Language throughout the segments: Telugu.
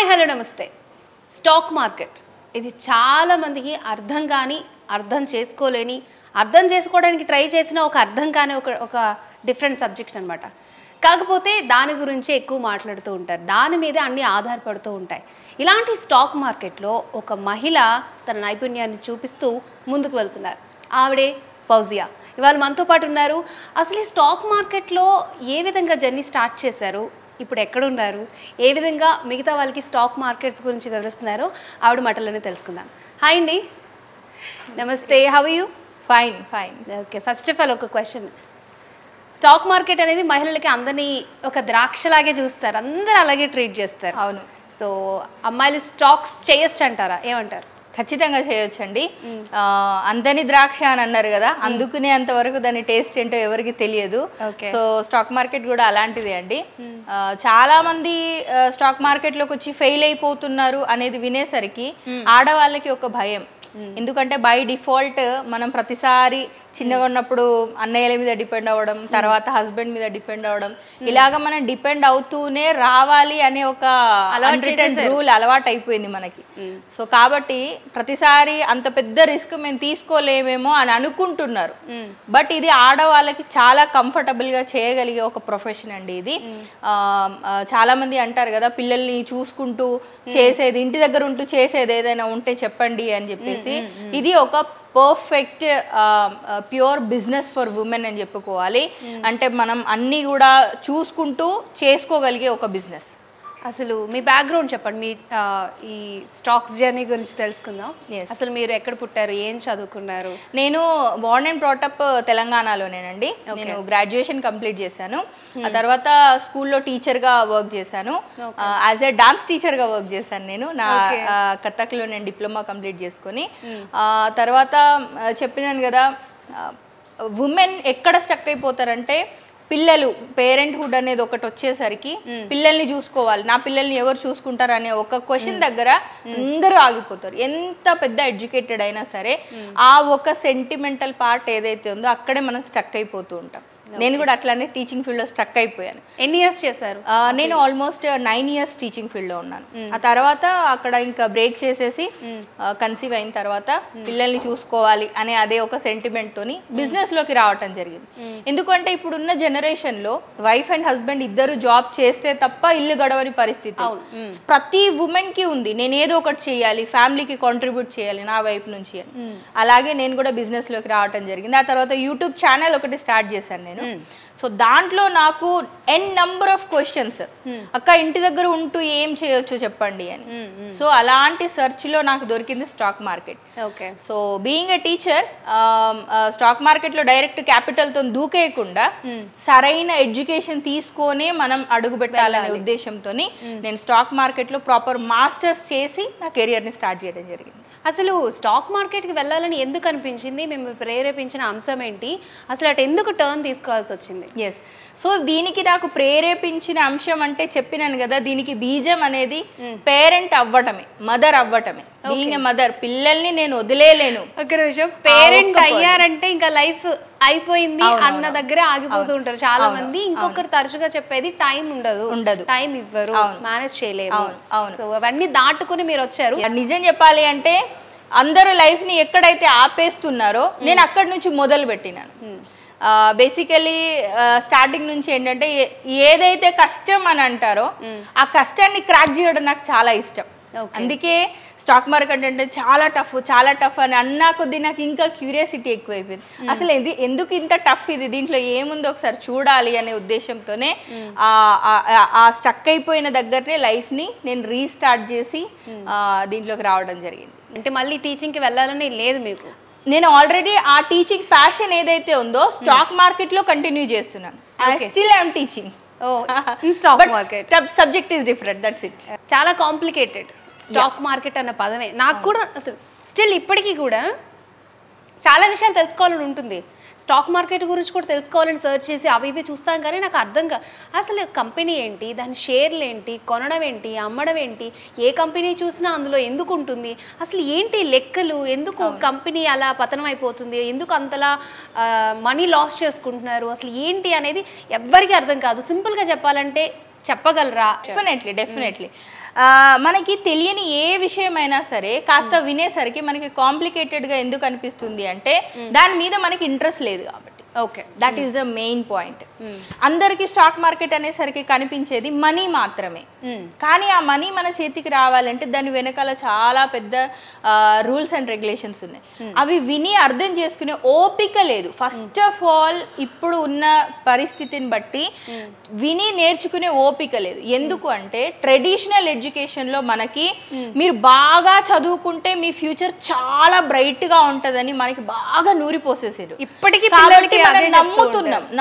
హలో నమస్తే. స్టాక్ మార్కెట్ ఇది చాలా మందికి అర్థం కాని, అర్థం చేసుకోలేని, అర్థం చేసుకోవడానికి ట్రై చేసిన ఒక అర్థం కాని ఒక డిఫరెంట్ సబ్జెక్ట్ అన్నమాట. కాకపోతే దాని గురించి ఎక్కువ మాట్లాడుతూ ఉంటారు, దాని మీద అన్ని ఆధారపడుతూ ఉంటాయి. ఇలాంటి స్టాక్ మార్కెట్లో ఒక మహిళ తన నైపుణ్యాన్ని చూపిస్తూ ముందుకు వెళ్తున్నారు. ఆవిడే ఫౌజియా. ఇవాళ మనతో పాటు ఉన్నారు. అసలు ఈ స్టాక్ మార్కెట్లో ఏ విధంగా జర్నీ స్టార్ట్ చేశారు, ఇప్పుడు ఎక్కడున్నారు, ఏ విధంగా మిగతా వాళ్ళకి స్టాక్ మార్కెట్స్ గురించి వివరిస్తున్నారో ఆవిడ మాటల్లోనే తెలుసుకుందాం. హాయ్ అండి, నమస్తే. How are you? Fine fine. Okay, first of all ఒక క్వశ్చన్. స్టాక్ మార్కెట్ అనేది మహిళలకి అందరినీ ఒక ద్రాక్షలాగే చూస్తారు, అందరూ అలాగే ట్రీట్ చేస్తారు. అవును. సో అమ్మాయిలు స్టాక్స్ చేయొచ్చు అంటారా, ఏమంటారు? ఖచ్చితంగా చేయొచ్చండి. అందని ద్రాక్ష అని అన్నారు కదా, అందుకునే అంతవరకు దాని టేస్ట్ ఏంటో ఎవరికి తెలియదు. సో స్టాక్ మార్కెట్ కూడా అలాంటిదే అండి. చాలా మంది స్టాక్ మార్కెట్లోకి వచ్చి ఫెయిల్ అయిపోతున్నారు అనేది వినేసరికి ఆడవాళ్ళకి ఒక భయం. ఎందుకంటే బై డిఫాల్ట్ మనం ప్రతిసారి చిన్నగా ఉన్నప్పుడు అన్నయ్యల మీద డిపెండ్ అవ్వడం, తర్వాత హస్బెండ్ మీద డిపెండ్ అవ్వడం, ఇలాగ మనం డిపెండ్ అవుతూనే రావాలి అనే ఒక అన్రిటన్ రూల్ అలవాటు అయిపోయింది మనకి. సో కాబట్టి ప్రతిసారి అంత పెద్ద రిస్క్ మేము తీసుకోలేమేమో అని అనుకుంటున్నారు. బట్ ఇది ఆడవాళ్ళకి చాలా కంఫర్టబుల్ గా చేయగలిగే ఒక ప్రొఫెషన్ అండి ఇది. చాలా మంది అంటారు కదా, పిల్లల్ని చూసుకుంటూ చేసేది, ఇంటి దగ్గర ఉంటూ చేసేది ఏదైనా ఉంటే చెప్పండి అని చెప్పేసి. ఇది ఒక perfect pure business for women అని చెప్పుకోవాలి. అంటే మనం అన్నీ కూడా చూసుకుంటూ చేసుకోగలిగే ఒక బిజినెస్. అసలు మీ బ్యాక్గ్రౌండ్ చెప్పండి, మీ ఈ స్టాక్స్ జర్నీ గురించి తెలుసుకుందాం. అసలు మీరు ఎక్కడ పుట్టారు, ఏం చదువుకున్నారు? నేను బోర్న్ అండ్ బ్రాటప్ తెలంగాణలోనేనండి. నేను గ్రాడ్యుయేషన్ కంప్లీట్ చేశాను. ఆ తర్వాత స్కూల్లో టీచర్గా వర్క్ చేశాను. యాజ్ ఏ డాన్స్ టీచర్గా వర్క్ చేశాను నేను. నా కథక్లో నేను డిప్లొమా కంప్లీట్ చేసుకొని తర్వాత చెప్పినాను కదా, ఉమెన్ ఎక్కడ స్టక్ అయిపోతారంటే, పిల్లలు పేరెంట్హుడ్ అనేది ఒకటి వచ్చేసరికి పిల్లల్ని చూసుకోవాలి, నా పిల్లల్ని ఎవరు చూసుకుంటారు అనే ఒక క్వశ్చన్ దగ్గర అందరూ ఆగిపోతారు. ఎంత పెద్ద ఎడ్యుకేటెడ్ అయినా సరే ఆ ఒక సెంటిమెంటల్ పార్ట్ ఏదైతే ఉందో అక్కడే మనం స్టక్ అయిపోతూ ఉంటాం. నేను కూడా అట్లానే టీచింగ్ ఫీల్డ్ లో స్టక్ అయిపోయాను. ఎన్ని ఇయర్స్ చేశారు? నేను ఆల్మోస్ట్ 9 years టీచింగ్ ఫీల్డ్ లో ఉన్నాను. ఆ తర్వాత అక్కడ ఇంకా బ్రేక్ చేసేసి కన్సీవ్ అయిన తర్వాత పిల్లల్ని చూసుకోవాలి అనే అదే ఒక సెంటిమెంట్ తోని బిజినెస్ లోకి రావటం జరిగింది. ఎందుకంటే ఇప్పుడున్న జనరేషన్ లో వైఫ్ అండ్ హస్బెండ్ ఇద్దరు జాబ్ చేస్తే తప్ప ఇల్లు గడవని పరిస్థితి ప్రతి ఉమెన్ కి ఉంది. నేను ఏదో ఒకటి చేయాలి, ఫ్యామిలీకి కాంట్రిబ్యూట్ చేయాలి నా వైపు నుంచి అని. అలాగే నేను కూడా బిజినెస్ లోకి రావటం జరిగింది. ఆ తర్వాత యూట్యూబ్ ఛానల్ ఒకటి స్టార్ట్ చేశాను నేను. సో దాంట్లో నాకు ఎన్ నంబర్ ఆఫ్ క్వశ్చన్స్, అక్క ఇంటి దగ్గర ఉంటూ ఏం చేయొచ్చు చెప్పండి అని. సో అలాంటి సెర్చ్ లో నాకు దొరికింది stock market. So being a teacher, stock market లో డైరెక్ట్ క్యాపిటల్ తో దూకేయకుండా సరైన ఎడ్యుకేషన్ తీసుకొని మనం అడుగు పెట్టాలనే ఉద్దేశంతో నేను స్టాక్ మార్కెట్ లో ప్రాపర్ మాస్టర్స్ చేసి నా కెరియర్ ని స్టార్ట్ చేయడం జరిగింది. అసలు స్టాక్ మార్కెట్కి వెళ్ళాలని ఎందుకు అనిపించింది, మేము ప్రేరేపించిన అంశం ఏంటి, అసలు అటు ఎందుకు టర్న్ తీసుకోవాల్సి వచ్చింది? ఎస్, సో దీనికి నాకు ప్రేరేపించిన అంశం అంటే చెప్పినాను కదా, దీనికి బీజం అనేది పేరెంట్ అవ్వటమే, మదర్ అవ్వటమే. బీయింగ్ ఎ మదర్, పిల్లల్ని నేను వదిలేలేను. ఒక నిమిషం, పేరెంట్ అయ్యారంటే ఇంకా లైఫ్ అయిపోయింది అన్న దగ్గరే ఆగిపోతూ ఉంటారు చాలా మంది. ఇంకొకరు తరచుగా చెప్పేది టైం ఉండదు, టైం ఇవ్వరు, మేనేజ్ చేయలేము. సో అవన్నీ దాటుకుని మీరు వచ్చారు. నిజం చెప్పాలి అంటే అందరూ లైఫ్ ని ఎక్కడైతే ఆపేస్తున్నారో నేను అక్కడి నుంచి మొదలు పెట్టినాను. బేసికలీ స్టార్టింగ్ నుంచి ఏంటంటే, ఏదైతే కష్టం అని అంటారో ఆ కష్టాన్ని క్రాక్ చేయడం నాకు చాలా ఇష్టం. అందుకే స్టాక్ మార్కెట్ అంటే చాలా టఫ్ అని అన్నా కొద్దీ నాకు ఇంకా క్యూరియాసిటీ ఎక్కువైపోయింది. అసలు ఎందుకు ఇంత టఫ్, ఇది దీంట్లో ఏముందో ఒకసారి చూడాలి అనే ఉద్దేశంతోనే ఆ స్టక్ అయిపోయిన దగ్గరనే లైఫ్ ని నేను రీస్టార్ట్ చేసి దీంట్లోకి రావడం జరిగింది. అంటే మళ్ళీ టీచింగ్కి వెళ్ళాలని లేదు మీకు? నేను ఆల్రెడీ ఆ టీచింగ్ ప్యాషన్ ఏదైతే ఉందో స్టాక్ మార్కెట్ లో కంటిన్యూ చేస్తున్నాను. Still I'm teaching. Subject is different, that's it. చాలా కాంప్లికేటెడ్ స్టాక్ మార్కెట్ అన్న పదమే. నాకు కూడా అసలు స్టిల్ ఇప్పటికీ కూడా చాలా విషయాలు తెలుసుకోవాలని ఉంటుంది. స్టాక్ మార్కెట్ గురించి కూడా తెలుసుకోవాలని సర్చ్ చేసి అవి ఇవి చూస్తాం, కానీ నాకు అర్థం కాదు అసలు కంపెనీ ఏంటి, దాని షేర్లు ఏంటి, కొనడం ఏంటి, అమ్మడం ఏంటి, ఏ కంపెనీ చూసినా అందులో ఎందుకు ఉంటుంది, అసలు ఏంటి లెక్కలు, ఎందుకు కంపెనీ అలా పతనం అయిపోతుంది, ఎందుకు అంతలా మనీ లాస్ చేసుకుంటున్నారు, అసలు ఏంటి అనేది ఎవ్వరికీ అర్థం కాదు. సింపుల్గా చెప్పాలంటే చెప్పగలరా? డెఫినెట్లీ మనకి తెలియని ఏ విషయమైనా సరే కాస్త వినేసరికి మనకి కాంప్లికేటెడ్గా ఎందుకు అనిపిస్తుంది అంటే దాని మీద మనకి ఇంట్రెస్ట్ లేదు కాబట్టి. Okay, that is the main point. అందరికి స్టాక్ మార్కెట్ అనేసరికి కనిపించేది మనీ మాత్రమే, కానీ ఆ మనీ మన చేతికి రావాలంటే దాని వెనకాల చాలా పెద్ద రూల్స్ అండ్ రెగ్యులేషన్స్ ఉన్నాయి. అవి విని అర్థం చేసుకునే ఓపిక లేదు. ఫస్ట్ ఆఫ్ ఆల్ ఇప్పుడు ఉన్న పరిస్థితిని బట్టి విని నేర్చుకునే ఓపిక లేదు. ఎందుకు అంటే ట్రెడిషనల్ ఎడ్యుకేషన్లో మనకి మీరు బాగా చదువుకుంటే మీ ఫ్యూచర్ చాలా బ్రైట్గా ఉంటుందని మనకి బాగా నూరిపోసేసారు. ఇప్పటికీ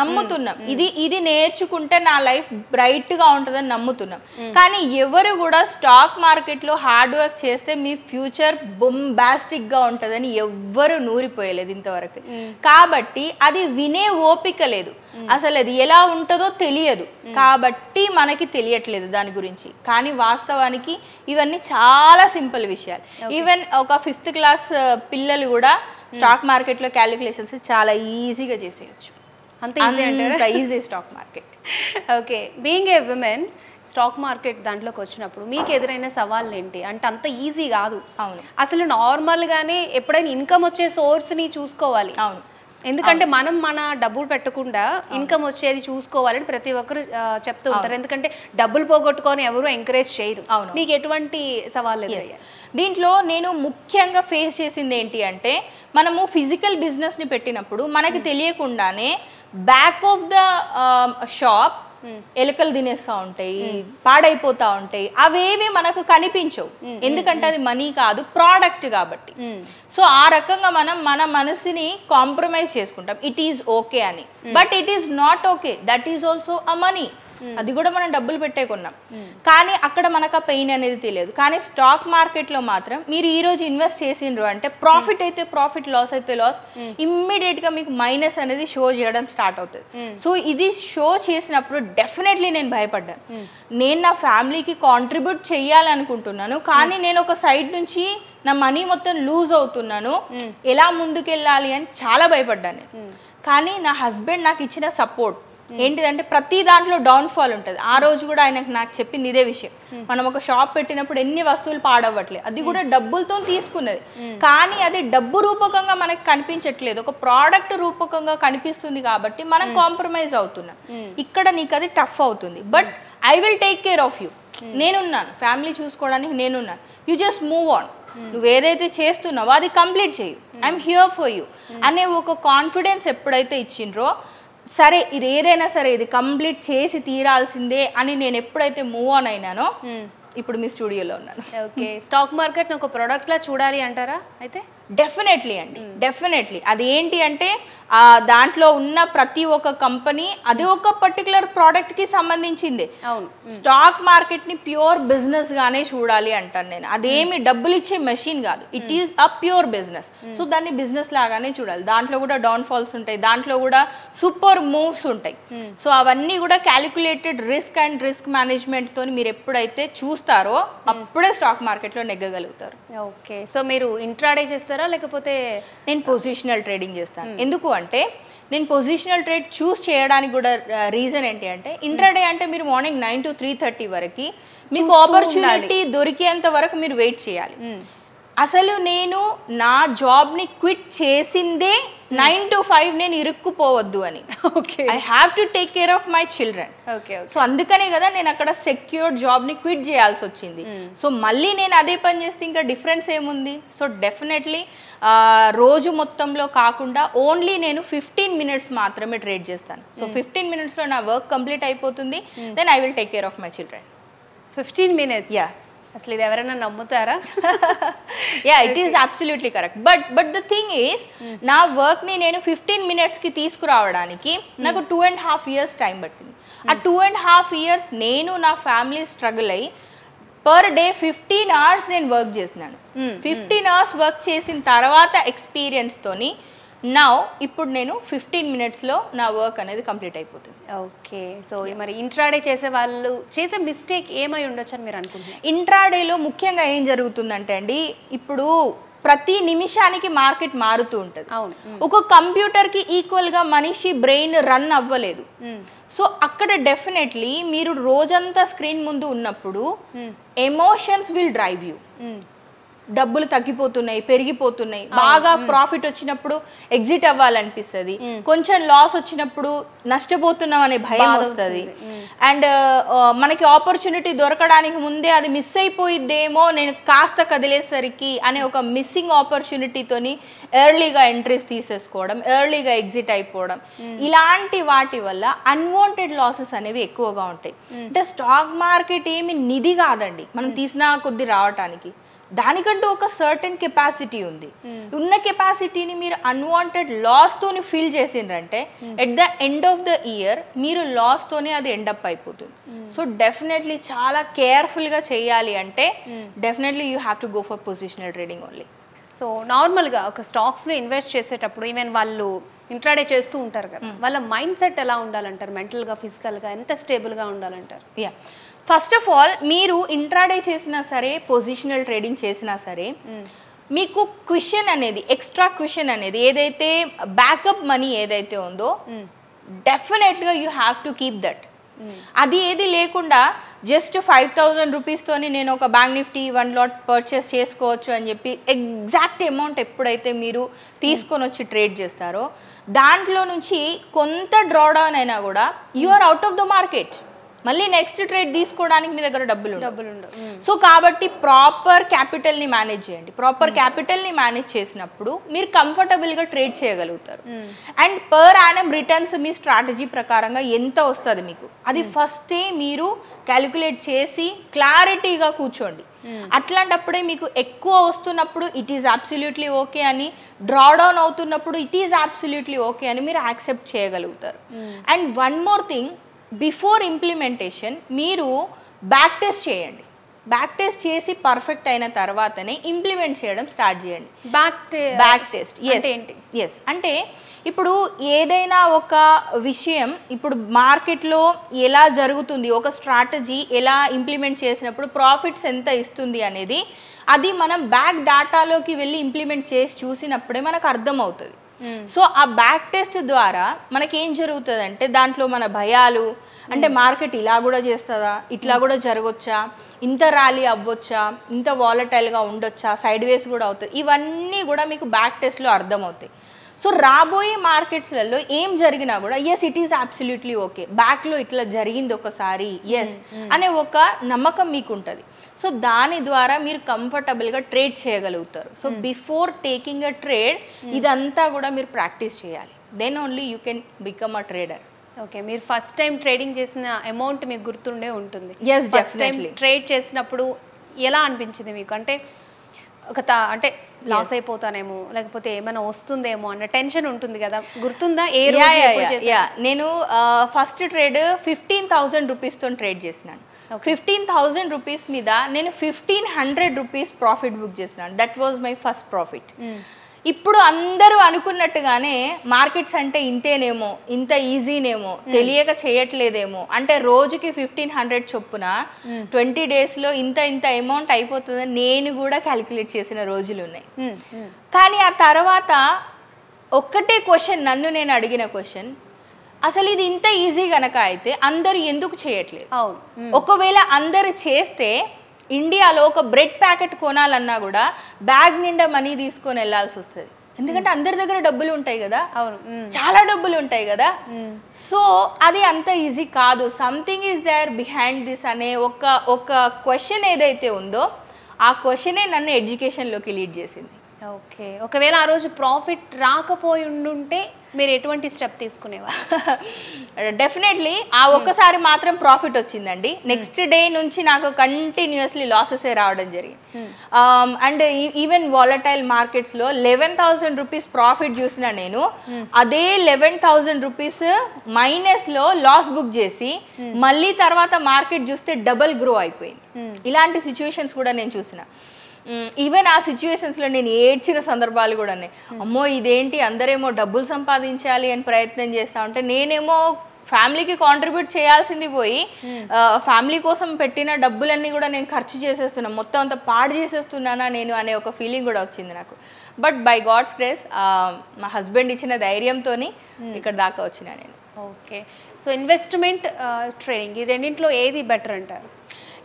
నమ్ముతున్నాం ఇది నేర్చుకుంటే నా లైఫ్ బ్రైట్ గా ఉంటుందని నమ్ముతున్నాం. కానీ ఎవరు కూడా స్టాక్ మార్కెట్ లో హార్డ్ వర్క్ చేస్తే మీ ఫ్యూచర్ బొంబాస్టిక్ గా ఉంటుందని ఎవ్వరు నూరిపోయలేదు ఇంతవరకు. కాబట్టి అది వినే ఓపిక లేదు, అసలు అది ఎలా ఉంటుందో తెలియదు, కాబట్టి మనకి తెలియట్లేదు దాని గురించి. కానీ వాస్తవానికి ఇవన్నీ చాలా సింపుల్ విషయాలు. ఈవెన్ ఒక 5th క్లాస్ పిల్లలు కూడా స్టాక్ మార్కెట్లో క్యాలిక్యులేషన్స్ చాలా ఈజీగా చేసేయచ్చు. అంత easy stock market. Okay, being a women stock market దాంట్లోకి వచ్చినప్పుడు మీకు ఎదురైన సవాళ్ళు ఏంటి? అంటే అంత ఈజీ కాదు. అవును, అసలు నార్మల్గానే ఎప్పుడైనా ఇన్కమ్ వచ్చే సోర్స్ని చూసుకోవాలి. అవును, ఎందుకంటే మనం మన డబ్బులు పెట్టకుండా ఇన్కమ్ వచ్చేది చూసుకోవాలని ప్రతి ఒక్కరు చెప్తూ ఉంటారు. ఎందుకంటే డబ్బులు పోగొట్టుకొని ఎవరు ఎంకరేజ్ చేయరు. మీకు ఎటువంటి సవాళ్ళు ఎదురయ్యాయి? దీంట్లో నేను ముఖ్యంగా ఫేస్ చేసింది ఏంటి అంటే, మనము ఫిజికల్ బిజినెస్ని పెట్టినప్పుడు మనకి తెలియకుండానే బ్యాక్ ఆఫ్ ద షాప్ ఎలుకలు తినేస్తూ ఉంటాయి, పాడైపోతూ ఉంటాయి. అవేవి మనకు కనిపించవు, ఎందుకంటే అది మనీ కాదు, ప్రోడక్ట్ కాబట్టి. సో ఆ రకంగా మనం మన మనసుని కాంప్రమైజ్ చేసుకుంటాం, ఇట్ ఈజ్ ఓకే అని. But it is not okay, that is also a money. అది కూడా మనం డబ్బులు పెట్టే కొన్నాం, కానీ అక్కడ మనకు ఆ పెయిన్ అనేది తెలియదు. కానీ స్టాక్ మార్కెట్లో మాత్రం మీరు ఈరోజు ఇన్వెస్ట్ చేసిండ్రు అంటే ప్రాఫిట్ అయితే ప్రాఫిట్, లాస్ అయితే లాస్, ఇమ్మీడియట్గా మీకు మైనస్ అనేది షో చేయడం స్టార్ట్ అవుతుంది. సో ఇది షో చేసినప్పుడు డెఫినెట్లీ నేను భయపడ్డాను. నేను నా ఫ్యామిలీకి కాంట్రిబ్యూట్ చేయాలనుకుంటున్నాను, కానీ నేను ఒక సైడ్ నుంచి నా మనీ మొత్తం లూజ్ అవుతున్నాను, ఎలా ముందుకెళ్ళాలి అని చాలా భయపడ్డాను. కానీ నా హస్బెండ్ నాకు ఇచ్చిన సపోర్ట్ ఏంటిదంటే, ప్రతి దాంట్లో డౌన్ఫాల్ ఉంటుంది. ఆ రోజు కూడా ఆయనకు నాకు చెప్పింది ఇదే విషయం. మనం ఒక షాప్ పెట్టినప్పుడు ఎన్ని వస్తువులు పాడవ్వట్లేదు, అది కూడా డబ్బులతో తీసుకున్నది, కానీ అది డబ్బు రూపకంగా మనకి కనిపించట్లేదు, ఒక ప్రోడక్ట్ రూపకంగా కనిపిస్తుంది. కాబట్టి మనం కాంప్రమైజ్ అవుతున్నాం. ఇక్కడ నీకు అది టఫ్ అవుతుంది, but I will take care of you. నేనున్నాను, ఫ్యామిలీ చూసుకోవడానికి నేనున్నాను. You just move on. నువ్వు ఏదైతే చేస్తున్నావో అది కంప్లీట్ చేయు, ఐఎమ్ హియర్ ఫర్ యూ అనే ఒక కాన్ఫిడెన్స్ ఎప్పుడైతే ఇచ్చిండ్రో, సరే ఇది ఏదైనా సరే ఇది కంప్లీట్ చేసి తీరాల్సిందే అని నేను ఎప్పుడైతే మూవ్ ఆన్ అయినానో, ఇప్పుడు మీ స్టూడియోలో ఉన్నాను. ఓకే, స్టాక్ మార్కెట్ ఒక ప్రోడక్ట్ లా చూడాలి అంటారా? అయితే డెఫినెట్లీ అండి, డెఫినెట్లీ. అది ఏంటి అంటే, దాంట్లో ఉన్న ప్రతి ఒక్క కంపెనీ అది ఒక పర్టికులర్ ప్రోడక్ట్కి సంబంధించింది. స్టాక్ మార్కెట్ని ప్యూర్ బిజినెస్ గానే చూడాలి అంటాను నేను. అదేమి డబ్బులు ఇచ్చే మెషిన్ కాదు, it is a pure business. So దాన్ని బిజినెస్ లాగానే చూడాలి. దాంట్లో కూడా డౌన్ ఫాల్స్ ఉంటాయి, దాంట్లో కూడా సూపర్ మూవ్స్ ఉంటాయి. సో అవన్నీ కూడా calculated risk and risk management తోని మీరు ఎప్పుడైతే చూస్తారో అప్పుడే స్టాక్ మార్కెట్లో నెగ్గగలుగుతారు. ఓకే, సో మీరు ఇంట్రాడే చేస్తారా లేకపోతే? నేను పొజిషనల్ ట్రేడింగ్ చేస్తాను. ఎందుకు అంటే, నేను పొజిషనల్ ట్రేడ్ చూస్ చేయడానికి కూడా రీజన్ ఏంటి అంటే, ఇంట్రాడే అంటే మీరు మార్నింగ్ 9 to 3:30 వరకు మీకు ఆపర్చునిటీ దొరికేంత వరకు మీరు వెయిట్ చేయాలి. అసలు నేను నా జాబ్ని క్విట్ చేసిందే 9 to 5 నేను ఇరుక్కుపోవద్దు అని. I have to take care of my children. So అందుకనే కదా నేను అక్కడ సెక్యూర్డ్ జాబ్ని క్విట్ చేయాల్సి వచ్చింది. సో మళ్ళీ నేను అదే పని చేస్తే ఇంకా డిఫరెన్స్ ఏముంది? సో డెఫినెట్లీ రోజు మొత్తంలో కాకుండా ఓన్లీ నేను 15 minutes మాత్రమే ట్రేడ్ చేస్తాను. సో 15 minutesలో నా వర్క్ కంప్లీట్ అయిపోతుంది. Then I will take care of my children. 15 minutes? Yeah. అసలు ఇది ఎవరైనా నమ్ముతారా? Yeah, it is absolutely correct. But the thing is, నా వర్క్ని నేను 15 minutesకి తీసుకురావడానికి నాకు 2.5 years టైం పట్టింది. ఆ 2.5 years నేను నా ఫ్యామిలీ స్ట్రగుల్ అయ్యి పర్ డే 15 hours నేను వర్క్ చేసినాను. 15 hours వర్క్ చేసిన తర్వాత ఎక్స్పీరియన్స్తోని ఇప్పుడు నేను 15 minutesలో నా వర్క్ అనేది కంప్లీట్ అయిపోతుంది. ఓకే, సో మరి ఇంట్రాడే చేసే వాళ్ళు చేసే మిస్టేక్ ఏమై ఉండొచ్చు అని మీరు అనుకుంటున్నారు? ఇంట్రాడేలో ముఖ్యంగా ఏం జరుగుతుందంటే అండి, ఇప్పుడు ప్రతి నిమిషానికి మార్కెట్ మారుతూ ఉంటుంది. అవును. ఒక కంప్యూటర్కి ఈక్వల్గా మనిషి బ్రెయిన్ రన్ అవ్వలేదు. సో అక్కడ డెఫినెట్లీ మీరు రోజంతా స్క్రీన్ ముందు ఉన్నప్పుడు ఎమోషన్స్ విల్ డ్రైవ్ యూ. డబ్బులు తగ్గిపోతున్నాయి, పెరిగిపోతున్నాయి, బాగా ప్రాఫిట్ వచ్చినప్పుడు ఎగ్జిట్ అవ్వాలనిపిస్తుంది, కొంచెం లాస్ వచ్చినప్పుడు నష్టపోతున్నాం అనే భయం వస్తుంది. అండ్ మనకి ఆపర్చునిటీ దొరకడానికి ముందే అది మిస్ అయిపోయిద్దేమో నేను కాస్త కదిలేసరికి అనే ఒక మిస్సింగ్ ఆపర్చునిటీతోని ఎర్లీగా ఎంట్రీస్ తీసేసుకోవడం, ఎర్లీగా ఎగ్జిట్ అయిపోవడం, ఇలాంటి వాటి వల్ల అన్వాంటెడ్ లాసెస్ అనేవి ఎక్కువగా ఉంటాయి. అంటే స్టాక్ మార్కెట్ ఏమి నిధి కాదండి మనం తీసిన కొద్ది రావటానికి, దానికంటూ ఒక సర్టెన్ కెపాసిటీ ఉంది. ఉన్న కెపాసిటీని మీరు అన్వాంటెడ్ లాస్ తోని ఫిల్ చేసిండ్రంటే at the end of the year మీరు లాస్ తోనే అది ఎండప్ అయిపోతుంది. సో డెఫినెట్లీ చాలా కేర్ఫుల్ గా చేయాలి అంటే definitely you have to go for positional trading only. So నార్మల్గా ఒక స్టాక్స్లో ఇన్వెస్ట్ చేసేటప్పుడు ఈవెన్ వాళ్ళు ఇంట్రాడే చేస్తూ ఉంటారు కదా, వాళ్ళ మైండ్ సెట్ ఎలా ఉండాలంటారు? మెంటల్గా, ఫిజికల్గా ఎంత స్టేబుల్గా ఉండాలంటారు? ఫస్ట్ ఆఫ్ ఆల్ మీరు ఇంట్రాడే చేసినా సరే, పొజిషనల్ ట్రేడింగ్ చేసినా సరే, మీకు క్విషన్ అనేది, ఎక్స్ట్రా క్విషన్ అనేది, ఏదైతే బ్యాకప్ మనీ ఏదైతే ఉందో డెఫినెట్గా you have to keep that. అది ఏది లేకుండా జస్ట్ 5,000 రూపీస్తోని నేను ఒక బ్యాంక్ నిఫ్టీ 1 లాట్ పర్చేస్ చేసుకోవచ్చు అని చెప్పి ఎగ్జాక్ట్ అమౌంట్ ఎప్పుడైతే మీరు తీసుకొని వచ్చి ట్రేడ్ చేస్తారో దాంట్లో నుంచి కొంత డ్రాడౌన్ అయినా కూడా you are out of the market. మళ్ళీ నెక్స్ట్ ట్రేడ్ తీసుకోవడానికి మీ దగ్గర డబ్బులు ఉండవు. సో కాబట్టి ప్రాపర్ క్యాపిటల్ని మేనేజ్ చేయండి. ప్రాపర్ క్యాపిటల్ని మేనేజ్ చేసినప్పుడు మీరు కంఫర్టబుల్గా ట్రేడ్ చేయగలుగుతారు. అండ్ పర్ యానం రిటర్న్స్ మీ స్ట్రాటజీ ప్రకారంగా ఎంత వస్తుంది మీకు, అది ఫస్టే మీరు క్యాలిక్యులేట్ చేసి క్లారిటీగా కూర్చోండి. అట్లాంటప్పుడే మీకు ఎక్కువ వస్తున్నప్పుడు ఇట్ ఈస్ అబ్సల్యూట్లీ ఓకే అని, డ్రాడౌన్ అవుతున్నప్పుడు ఇట్ ఈస్ అబ్సల్యూట్లీ ఓకే అని మీరు యాక్సెప్ట్ చేయగలుగుతారు. And one more thing, before implementation మీరు బ్యాక్ టెస్ట్ చేయండి. బ్యాక్ టెస్ట్ చేసి పర్ఫెక్ట్ అయిన తర్వాతనే ఇంప్లిమెంట్ చేయడం స్టార్ట్ చేయండి. బ్యాక్ టెస్ట్ ఎస్ అంటే ఇప్పుడు ఏదైనా ఒక విషయం ఇప్పుడు మార్కెట్లో ఎలా జరుగుతుంది, ఒక స్ట్రాటజీ ఎలా ఇంప్లిమెంట్ చేసినప్పుడు ప్రాఫిట్స్ ఎంత ఇస్తుంది అనేది అది మనం బ్యాక్ డాటాలోకి వెళ్ళి ఇంప్లిమెంట్ చేసి చూసినప్పుడే మనకు అర్థమవుతుంది. సో ఆ బ్యాక్ టెస్ట్ ద్వారా మనకి ఏం జరుగుతుందంటే దాంట్లో మన భయాలు, అంటే మార్కెట్ ఇలా కూడా చేస్తుందా, ఇట్లా కూడా జరగొచ్చా, ఇంత ర్యాలీ అవ్వచ్చా, ఇంత వాలటైల్గా ఉండొచ్చా, సైడ్ వేస్ కూడా అవుతుంది, ఇవన్నీ కూడా మీకు బ్యాక్ టెస్ట్లో అర్థమవుతాయి. సో రాబోయే మార్కెట్స్లలో ఏం జరిగినా కూడా yes it is absolutely okay, బ్యాక్లో ఇట్లా జరిగింది ఒకసారి ఎస్ అనే ఒక నమ్మకం మీకు ఉంటుంది. సో దాని ద్వారా మీరు కంఫర్టబుల్గా ట్రేడ్ చేయగలుగుతారు. So before taking a trade ఇదంతా కూడా మీరు ప్రాక్టీస్ చేయాలి. Then only you can become a trader. Okay, మీరు ఫస్ట్ టైం ట్రేడింగ్ చేసిన అమౌంట్ మీకు గుర్తుండే ఉంటుంది. ఎస్ ఫస్ట్ టైం ట్రేడ్ చేసినప్పుడు ఎలా అనిపించింది మీకు? అంటే అంటే లాస్ అయిపోతానేమో లేకపోతే ఏమైనా వస్తుందేమో అన్న టెన్షన్ ఉంటుంది కదా, గుర్తుందా? ఏ రోజు? నేను ఫస్ట్ ట్రేడ్ 15,000 రూపీస్తో ట్రేడ్ చేసినాను. 15,000 రూపీస్ మీద నేను 1,500 రూపీస్ ప్రాఫిట్ బుక్ చేసినాను. That was my first profit. ఇప్పుడు అందరూ అనుకున్నట్టుగానే మార్కెట్స్ అంటే ఇంతేనేమో, ఇంత ఈజీనేమో, తెలియక చేయట్లేదేమో, అంటే రోజుకి 1,500 చొప్పున 20 డేస్లో ఇంత అమౌంట్ అయిపోతుందని నేను కూడా క్యాలిక్యులేట్ చేసిన రోజులు ఉన్నాయి. కానీ ఆ తర్వాత ఒక్కటే క్వశ్చన్, నన్ను నేను అడిగిన క్వశ్చన్, అసలు ఇది ఇంత ఈజీ గనక అయితే అందరూ ఎందుకు చేయట్లేదు? ఒకవేళ అందరు చేస్తే ఇండియాలో ఒక బ్రెడ్ ప్యాకెట్ కొనాలన్నా కూడా బ్యాగ్ నిండా మనీ తీసుకొని వెళ్ళాల్సి వస్తుంది. ఎందుకంటే అందరి దగ్గర డబ్బులు ఉంటాయి కదా, చాలా డబ్బులు ఉంటాయి కదా. సో అది అంత ఈజీ కాదు. Something is there behind this అనే ఒక క్వశ్చన్ ఏదైతే ఉందో ఆ క్వశ్చనే నన్ను ఎడ్యుకేషన్లోకి లీడ్ చేసింది. ఓకే, ఒకవేళ ఆ రోజు ప్రాఫిట్ రాకపోయి ఉండుంటే మీరు ఎటువంటి స్టెప్ తీసుకునేవారు? డెఫినెట్లీ ఆ ఒక్కసారి మాత్రం ప్రాఫిట్ వచ్చిందండి. నెక్స్ట్ డే నుంచి నాకు కంటిన్యూస్లీ లాసెసే రావడం జరిగింది. అండ్ ఈవెన్ వాలటైల్ మార్కెట్స్లో 11,000 రూపీస్ ప్రాఫిట్ చూసిన నేను అదే 11,000 రూపీస్ మైనస్లో లాస్ బుక్ చేసి మళ్ళీ తర్వాత మార్కెట్ చూస్తే డబల్ గ్రో అయిపోయింది. ఇలాంటి సిచ్యువేషన్స్ కూడా నేను చూసిన. ఈవెన్ ఆ సిచ్యువేషన్స్లో నేను ఏడ్చిన సందర్భాలు కూడా ఉన్నాయి. అమ్మో ఇదేంటి, అందరేమో డబ్బులు సంపాదించాలి అని ప్రయత్నం చేస్తూ ఉంటే నేనేమో ఫ్యామిలీకి కాంట్రిబ్యూట్ చేయాల్సింది పోయి ఫ్యామిలీ కోసం పెట్టిన డబ్బులన్నీ కూడా నేను ఖర్చు చేసేస్తున్నాను, మొత్తం అంతా పాడు చేసేస్తున్నానా నేను అనే ఒక ఫీలింగ్ కూడా వచ్చింది నాకు. బట్ బై గాడ్స్ గ్రేస్ మా హస్బెండ్ ఇచ్చిన ధైర్యంతో ఇక్కడ దాకా వచ్చినా నేను. ఓకే, సో ఇన్వెస్ట్మెంట్ ట్రేడింగ్ ఈ రెండింటిలో ఏది బెటర్ అంటారు?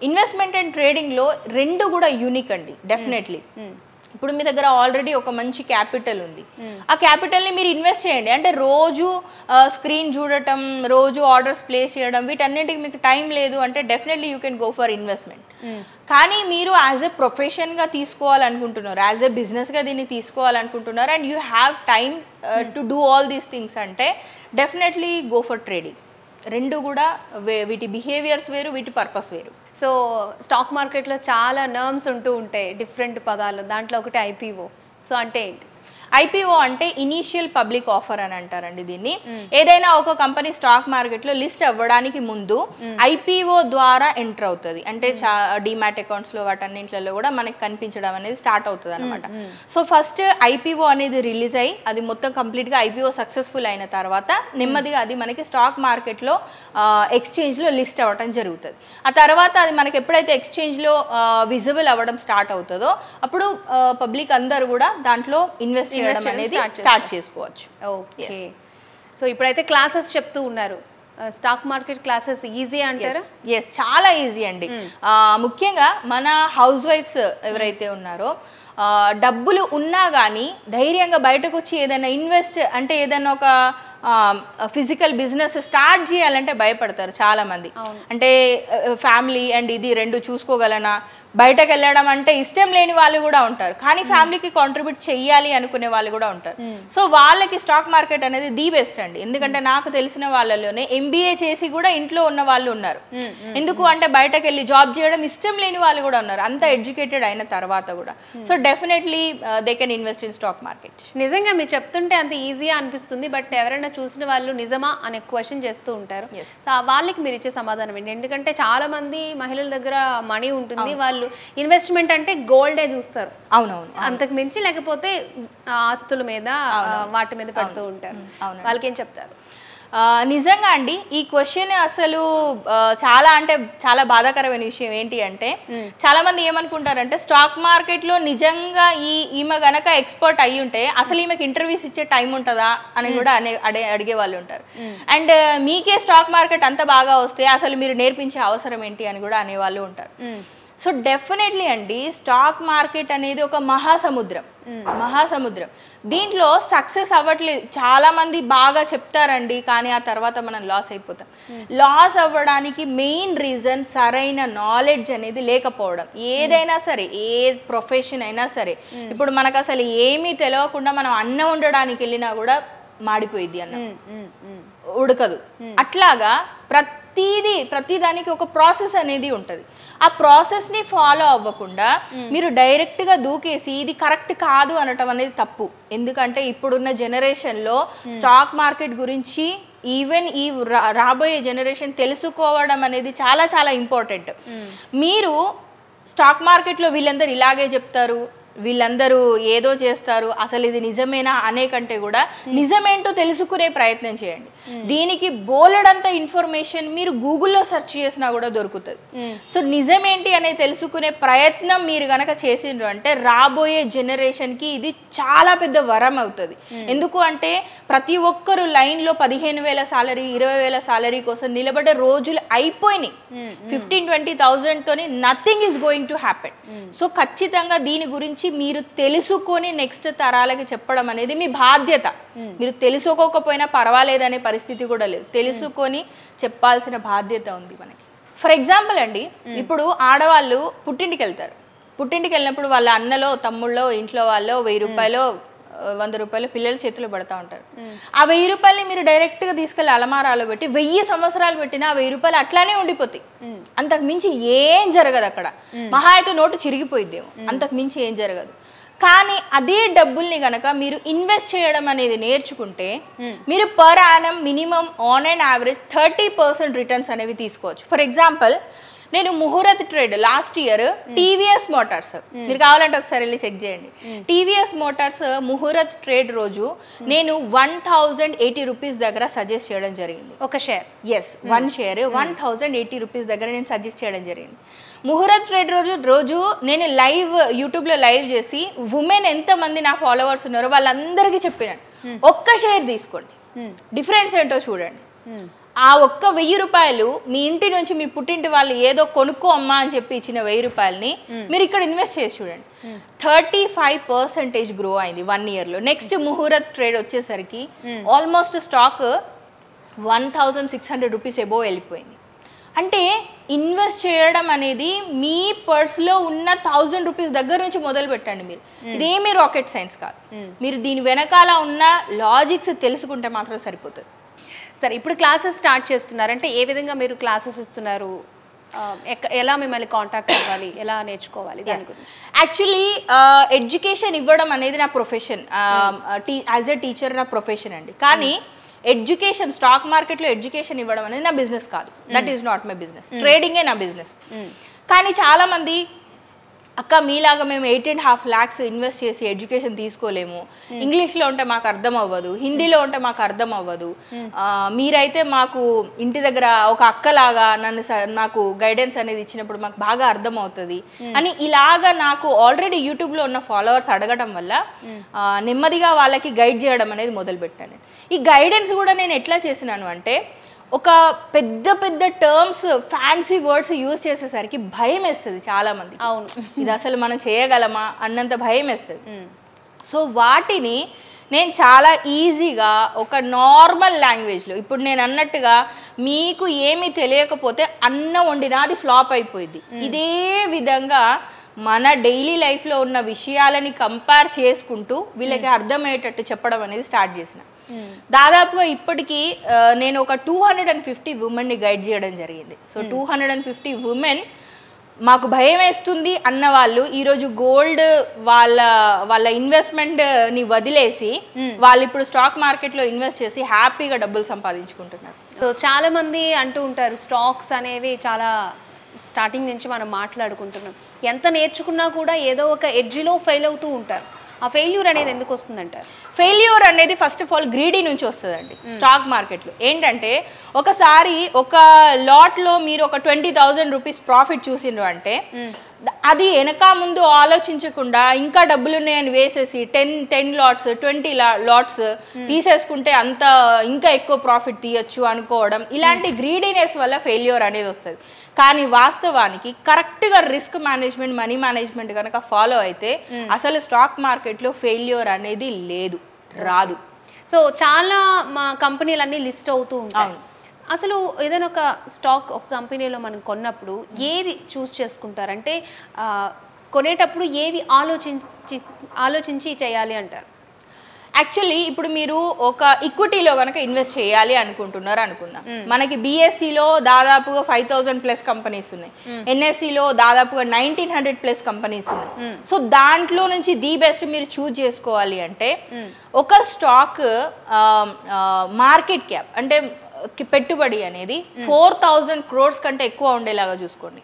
ఇన్వెస్ట్మెంట్ అండ్ ట్రేడింగ్లో రెండు కూడా యూనిక్ అండి డెఫినెట్లీ. ఇప్పుడు మీ దగ్గర ఆల్రెడీ ఒక మంచి క్యాపిటల్ ఉంది, ఆ క్యాపిటల్ని మీరు ఇన్వెస్ట్ చేయండి. అంటే రోజు స్క్రీన్ చూడటం, రోజు ఆర్డర్స్ ప్లేస్ చేయడం, వీటన్నిటికి మీకు టైం లేదు అంటే definitely you can go for investment. కానీ మీరు యాజ్ ఎ ప్రొఫెషన్గా తీసుకోవాలనుకుంటున్నారు, యాజ్ ఎ బిజినెస్గా దీన్ని తీసుకోవాలనుకుంటున్నారు, and you have time to do all these things అంటే డెఫినెట్లీ గో ఫర్ ట్రేడింగ్. రెండు కూడా వీటి బిహేవియర్స్ వేరు, వీటి పర్పస్ వేరు. సో స్టాక్ మార్కెట్లో చాలా నర్మ్స్ ఉంటూ ఉంటాయి, డిఫరెంట్ పదాలు. దాంట్లో ఒకటి ఐపీఓ. సో అంటే ఏంటి? ఐపీఓ అంటే ఇనీషియల్ పబ్లిక్ ఆఫర్ అని అంటారండి దీన్ని. ఏదైనా ఒక కంపెనీ స్టాక్ మార్కెట్లో లిస్ట్ అవ్వడానికి ముందు ఐపీఓ ద్వారా ఎంటర్ అవుతుంది. అంటే డిమాట్ అకౌంట్స్లో వాటన్నింటిలో కూడా మనకి కనిపించడం అనేది స్టార్ట్ అవుతుంది అనమాట. సో ఫస్ట్ ఐపీఓ అనేది రిలీజ్ అయ్యి అది మొత్తం కంప్లీట్గా ఐపీఓ సక్సెస్ఫుల్ అయిన తర్వాత నెమ్మదిగా అది మనకి స్టాక్ మార్కెట్లో ఎక్స్చేంజ్లో లిస్ట్ అవ్వడం జరుగుతుంది. ఆ తర్వాత అది మనకి ఎప్పుడైతే ఎక్స్చేంజ్లో విజిబుల్ అవ్వడం స్టార్ట్ అవుతుందో అప్పుడు పబ్లిక్ అందరూ కూడా దాంట్లో ఇన్వెస్ట్ స్టార్ట్ చేసుకోవచ్చు. ఓకే, సో ఇప్పుడైతే క్లాసెస్ చెప్తూ ఉన్నారు, స్టాక్ మార్కెట్ క్లాసెస్ ఈజీ అంటారా? ఎస్, చాలా ఈజీ అండి. ముఖ్యంగా మన హౌస్ వైఫ్స్ ఎవరైతే ఉన్నారో డబ్బులు ఉన్నా కానీ ధైర్యంగా బయటకు వచ్చి ఏదైనా ఇన్వెస్ట్ అంటే ఏదైనా ఒక ఫిజికల్ బిజినెస్ స్టార్ట్ చేయాలంటే భయపడతారు చాలా మంది. అంటే ఫ్యామిలీ అండ్ ఇది రెండు చూసుకోగలనా, బయటకు వెళ్ళడం అంటే ఇష్టం లేని వాళ్ళు కూడా ఉంటారు, కానీ ఫ్యామిలీకి కాంట్రిబ్యూట్ చెయ్యాలి అనుకునే వాళ్ళు కూడా ఉంటారు. సో వాళ్ళకి స్టాక్ మార్కెట్ అనేది ది బెస్ట్ అండి. ఎందుకంటే నాకు తెలిసిన వాళ్ళలోనే ఎంబీఏ చేసి కూడా ఇంట్లో ఉన్న వాళ్ళు ఉన్నారు. ఎందుకు అంటే బయటకు వెళ్ళి జాబ్ చేయడం ఇష్టం లేని వాళ్ళు కూడా ఉన్నారు, అంత ఎడ్యుకేటెడ్ అయిన తర్వాత కూడా. So definitely they can invest in stock market. నిజంగా మీరు చెప్తుంటే అంత ఈజీగా అనిపిస్తుంది, బట్ ఎవరైనా చూసిన వాళ్ళు నిజమా అనే క్వశ్చన్ చేస్తూ ఉంటారు. వాళ్ళకి మీరు ఇచ్చే సమాధానం ఏంటి? ఎందుకంటే చాలా మంది మహిళల దగ్గర మనీ ఉంటుంది, వాళ్ళు ఇన్వెస్ట్మెంట్ అంటే గోల్డే చూస్తారు, అవునవును, అంతకు మించి లేకపోతే ఆస్తుల మీద వాటి మీద పెడుతూ ఉంటారు. వాళ్ళకి ఏం చెప్తారు? నిజంగా అండి ఈ క్వశ్చన్ అసలు చాలా అంటే చాలా బాధాకరమైన విషయం ఏంటి అంటే చాలా మంది ఏమనుకుంటారంటే స్టాక్ మార్కెట్లో నిజంగా ఈమె గనక ఎక్స్పర్ట్ అయ్యి ఉంటే అసలు ఈమెకి ఇంటర్వ్యూస్ ఇచ్చే టైం ఉంటుందా అని కూడా అడిగే వాళ్ళు ఉంటారు. అండ్ మీకే స్టాక్ మార్కెట్ అంత బాగా వస్తే అసలు మీరు నేర్పించే అవసరం ఏంటి అని కూడా అనేవాళ్ళు ఉంటారు. సో డెఫినెట్లీ అండి స్టాక్ మార్కెట్ అనేది ఒక మహాసముద్రం. దీంట్లో సక్సెస్ అవ్వట్లేదు. చాలా మంది బాగా చెప్తారండి, కానీ ఆ తర్వాత మనం లాస్ అయిపోతాం. లాస్ అవ్వడానికి మెయిన్ రీజన్ సరైన నాలెడ్జ్ అనేది లేకపోవడం. ఏదైనా సరే, ఏ ప్రొఫెషన్ అయినా సరే, ఇప్పుడు మనకు అసలు ఏమీ తెలియకుండా మనం అన్నం వండడానికి వెళ్ళినా కూడా మాడిపోయిద్ది, అన్నం ఉడకదు. అట్లాగా ప్రతిదానికి ఒక ప్రాసెస్ అనేది ఉంటుంది. ఆ ప్రాసెస్ని ఫాలో అవ్వకుండా మీరు డైరెక్ట్గా దూకేసి ఇది కరెక్ట్ కాదు అనటం అనేది తప్పు. ఎందుకంటే ఇప్పుడున్న జనరేషన్లో స్టాక్ మార్కెట్ గురించి ఈవెన్ ఈ రాబోయే జనరేషన్ తెలుసుకోవడం అనేది చాలా చాలా ఇంపార్టెంట్. మీరు స్టాక్ మార్కెట్లో వీళ్ళందరూ ఇలాగే చెప్తారు, వీళ్ళందరూ ఏదో చేస్తారు, అసలు ఇది నిజమేనా అనే కంటే కూడా నిజమేంటో తెలుసుకునే ప్రయత్నం చేయండి. దీనికి బోలెడంత ఇన్ఫర్మేషన్ మీరు గూగుల్లో సెర్చ్ చేసినా కూడా దొరుకుతుంది. సో నిజమేంటి అనేది తెలుసుకునే ప్రయత్నం మీరు గనక చేసిండ్రు అంటే రాబోయే జనరేషన్కి ఇది చాలా పెద్ద వరం అవుతుంది. ఎందుకు అంటే ప్రతి ఒక్కరు లైన్లో 15,000 సాలరీ 20,000 సాలరీ కోసం నిలబడే రోజులు అయిపోయినాయి. 15-20,000 తోని nothing is going to happen. So ఖచ్చితంగా దీని గురించి మీరు తెలుసుకొని నెక్స్ట్ తరాలకి చెప్పడం అనేది మీ బాధ్యత. మీరు తెలుసుకోకపోయినా పర్వాలేదనే పరిస్థితి కూడా లేదు, తెలుసుకొని చెప్పాల్సిన బాధ్యత ఉంది మనకి. ఫర్ ఎగ్జాంపుల్ అండి, ఇప్పుడు ఆడవాళ్ళు పుట్టింటికి వెళ్తారు. పుట్టింటికి వెళ్ళినప్పుడు వాళ్ళ అన్నలో తమ్ముళ్ళో ఇంట్లో వాళ్ళు 1,000 రూపాయలు 100 రూపాయలు పిల్లల చేతిలో పడతా ఉంటారు. ఆ 1,000 రూపాయలని మీరు డైరెక్ట్గా తీసుకెళ్ళి అలమారాలో పెట్టి 1000 సంవత్సరాలు పెట్టినా ఆ 1,000 రూపాయలు అట్లానే ఉండిపోతాయి. అంతకు మించి ఏం జరగదు అక్కడ. మహా అయితే నోటు చిరిగిపోయిద్దేమో, అంతకు మించి ఏం జరగదు. కానీ అదే డబ్బుల్ని గనక మీరు ఇన్వెస్ట్ చేయడం అనేది నేర్చుకుంటే మీరు per annum minimum on and average 30% returns అనేవి తీసుకోవచ్చు. ఫర్ ఎగ్జాంపుల్ నేను muhurat trade last year TVS Motors, మీరు కావాలంటే ఒకసారి వెళ్ళి చెక్ చేయండి. టీవీఎస్ మోటార్స్ ముహూర్త్ ట్రేడ్ రోజు నేను 1080 రూపీస్ దగ్గర సజెస్ట్ చేయడం జరిగింది. ఒక షేర్, ఎస్, 1 షేర్ 1080 రూపీస్ దగ్గర నేను సజెస్ట్ చేయడం జరిగింది. ముహూర్త్ ట్రేడ్ రోజు నేను లైవ్ యూట్యూబ్లో లైవ్ చేసి ఉమెన్ ఎంతమంది నా ఫాలోవర్స్ ఉన్నారో వాళ్ళందరికీ చెప్పినాను, ఒక్క షేర్ తీసుకోండి, డిఫరెన్స్ ఏంటో చూడండి. ఆ ఒక్క 1000 రూపాయలు మీ ఇంటి నుంచి మీ పుట్టింటి వాళ్ళు ఏదో కొనుక్కో అమ్మా అని చెప్పి ఇచ్చిన 1000 రూపాయలని మీరు ఇక్కడ ఇన్వెస్ట్ చేసి చూడండి, 35% గ్రో అయింది 1 ఇయర్లో. నెక్స్ట్ ముహూర్త్ ట్రేడ్ వచ్చేసరికి ఆల్మోస్ట్ స్టాక్ 1600 రూపీస్ ఎబో వెళ్ళిపోయింది. అంటే ఇన్వెస్ట్ చేయడం అనేది మీ పర్స్లో ఉన్న 1000 రూపీస్ దగ్గర నుంచి మొదలు పెట్టండి. మీరు ఇదేమీ రాకెట్ సైన్స్ కాదు, మీరు దీని వెనకాల ఉన్న లాజిక్స్ తెలుసుకుంటే మాత్రం సరిపోతుంది. సరే, ఇప్పుడు క్లాసెస్ స్టార్ట్ చేస్తున్నారు అంటే ఏ విధంగా మీరు క్లాసెస్ ఇస్తున్నారు, ఎలా మిమ్మల్ని కాంటాక్ట్ అవ్వాలి, ఎలా నేర్చుకోవాలి దాని గురించి? యాక్చువల్లీ ఎడ్యుకేషన్ ఇవ్వడం అనేది నా ప్రొఫెషన్, యాజ్ ఎ టీచర్ నా ప్రొఫెషన్ అండి. కానీ ఎడ్యుకేషన్, స్టాక్ మార్కెట్లో ఎడ్యుకేషన్ ఇవ్వడం అనేది నా బిజినెస్ కాదు. That is not my business. ట్రేడింగే నా బిజినెస్. కానీ చాలామంది అక్క మీలాగా మేము 8.5 lakhs ఇన్వెస్ట్ చేసి ఎడ్యుకేషన్ తీసుకోలేము, ఇంగ్లీష్లో ఉంటే మాకు అర్థం అవ్వదు, హిందీలో ఉంటే మాకు అర్థం అవ్వదు, మీరైతే మాకు ఇంటి దగ్గర ఒక అక్కలాగా నాకు గైడెన్స్ అనేది ఇచ్చినప్పుడు మాకు బాగా అర్థం అవుతుంది అని ఇలాగా నాకు ఆల్రెడీ యూట్యూబ్లో ఉన్న ఫాలోవర్స్ అడగడం వల్ల నెమ్మదిగా వాళ్ళకి గైడ్ చేయడం అనేది మొదలుపెట్టాను. ఈ గైడెన్స్ కూడా నేను ఎట్లా చేసినాను అంటే, ఒక పెద్ద పెద్ద టర్మ్స్, ఫ్యాన్సీ వర్డ్స్ యూజ్ చేసేసరికి భయం వేస్తుంది చాలా మంది. అవును, ఇది అసలు మనం చేయగలమా అన్నంత భయం వేస్తుంది. సో వాటిని నేను చాలా ఈజీగా ఒక నార్మల్ లాంగ్వేజ్లో, ఇప్పుడు నేను అన్నట్టుగా మీకు ఏమీ తెలియకపోతే అన్నం వండినా అది ఫ్లాప్ అయిపోయింది, ఇదే విధంగా మన డైలీ లైఫ్లో ఉన్న విషయాలని కంపేర్ చేసుకుంటూ వీళ్ళకి అర్థమయ్యేటట్టు చెప్పడం అనేది స్టార్ట్ చేసిన. దాదాపుగా ఇప్పటికీ నేను ఒక 250 ఉమెన్ని గైడ్ చేయడం జరిగింది. సో 250 ఉమెన్ మాకు భయం వేస్తుంది అన్న వాళ్ళు ఈరోజు గోల్డ్ వాళ్ళ ఇన్వెస్ట్మెంట్ని వదిలేసి వాళ్ళు ఇప్పుడు స్టాక్ మార్కెట్లో ఇన్వెస్ట్ చేసి హ్యాపీగా డబ్బులు సంపాదించుకుంటున్నారు. సో చాలా మంది అంటూ ఉంటారు స్టాక్స్ అనేవి చాలా స్టార్టింగ్ నుంచి మనం మాట్లాడుకుంటున్నాం, ఎంత నేర్చుకున్నా కూడా ఏదో ఒక ఎడ్జ్లో ఫెయిల్ అవుతూ ఉంటారు. ఆ ఫెయిల్యూర్ అనేది ఎందుకు వస్తుందంటారు? ఫెయిల్యూర్ అనేది ఫస్ట్ ఆఫ్ ఆల్ గ్రీడీ నుంచి వస్తుందండి. స్టాక్ మార్కెట్లో ఏంటంటే, ఒకసారి ఒక లాట్లో మీరు ఒక 20,000 రూపీస్ ప్రాఫిట్ చూసిండ్రు అంటే అది వెనక ముందు ఆలోచించకుండా ఇంకా డబ్బులు ఉన్నాయని వేసేసి 10 లాట్స్ 20 లాట్స్ తీసేసుకుంటే అంత ఇంకా ఎక్కువ ప్రాఫిట్ తీయచ్చు అనుకోవడం, ఇలాంటి గ్రీడీనెస్ వల్ల ఫెయిల్యూర్ అనేది వస్తుంది. కానీ వాస్తవానికి కరెక్ట్గా రిస్క్ మేనేజ్మెంట్, మనీ మేనేజ్మెంట్ కనుక ఫాలో అయితే అసలు స్టాక్ మార్కెట్లో ఫెయిల్యూర్ అనేది రాదు. సో చాలా మా కంపెనీలన్నీ లిస్ట్ అవుతూ ఉంటాయి. అసలు ఏదైనా ఒక స్టాక్ ఒక కంపెనీలో మనం కొన్నప్పుడు ఏది చూస్ చేసుకుంటారంటే, కొనేటప్పుడు ఏవి ఆలోచించి చేయాలి అంటారు? యాక్చువల్లీ ఇప్పుడు మీరు ఒక ఈక్విటీలో కనుక ఇన్వెస్ట్ చేయాలి అనుకుంటున్నారు అనుకుందాం, మనకి బిఎస్సిలో దాదాపుగా 5,000+ కంపెనీస్ ఉన్నాయి, ఎన్ఎస్సిలో దాదాపుగా 1,900+ కంపెనీస్ ఉన్నాయి. సో దాంట్లో నుంచి ది బెస్ట్ మీరు చూజ్ చేసుకోవాలి అంటే ఒక స్టాక్ మార్కెట్ క్యాప్ అంటే పెట్టుబడి అనేది 4,000 crores కంటే ఎక్కువ ఉండేలాగా చూసుకోండి.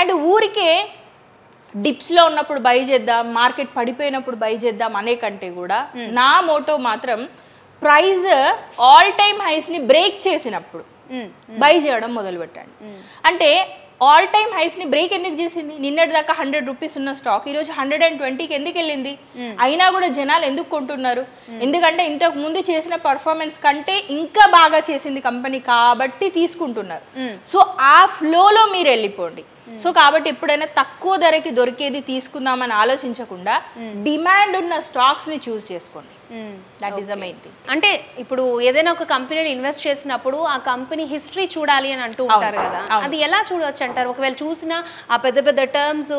అండ్ ఊరికే డిప్స్లో ఉన్నప్పుడు బై చేద్దాం, మార్కెట్ పడిపోయినప్పుడు బై చేద్దాం అనే కంటే కూడా నా మోటో మాత్రం ప్రైస్ ఆల్ టైమ్ హైస్ని బ్రేక్ చేసినప్పుడు బై చేయడం మొదలు పెట్టండి. అంటే ఆల్ టైమ్ హైస్ని బ్రేక్ ఎందుకు చేసింది? నిన్నటి దాకా 100 రూపీస్ ఉన్న స్టాక్ ఈరోజు 120కి ఎందుకు వెళ్ళింది? అయినా కూడా జనాలు ఎందుకు కొంటున్నారు? ఎందుకంటే ఇంతకు ముందు చేసిన పర్ఫార్మెన్స్ కంటే ఇంకా బాగా చేసింది కంపెనీ కాబట్టి తీసుకుంటున్నారు. సో ఆ ఫ్లోలో మీరు వెళ్ళిపోండి. సో కాబట్టి ఎప్పుడైనా తక్కువ ధరకి దొరికేది తీసుకుందామని ఆలోచించకుండా డిమాండ్ ఉన్న స్టాక్స్ని చూస్ చేసుకోండి. That is the main thing. అంటే ఇప్పుడు ఏదైనా ఒక కంపెనీని ఇన్వెస్ట్ చేసినప్పుడు ఆ కంపెనీ హిస్టరీ చూడాలి అని అంటూ ఉంటారు కదా, అది ఎలా చూడవచ్చు అంటారు? ఒకవేళ చూసినా ఆ పెద్ద పెద్ద టర్మ్స్,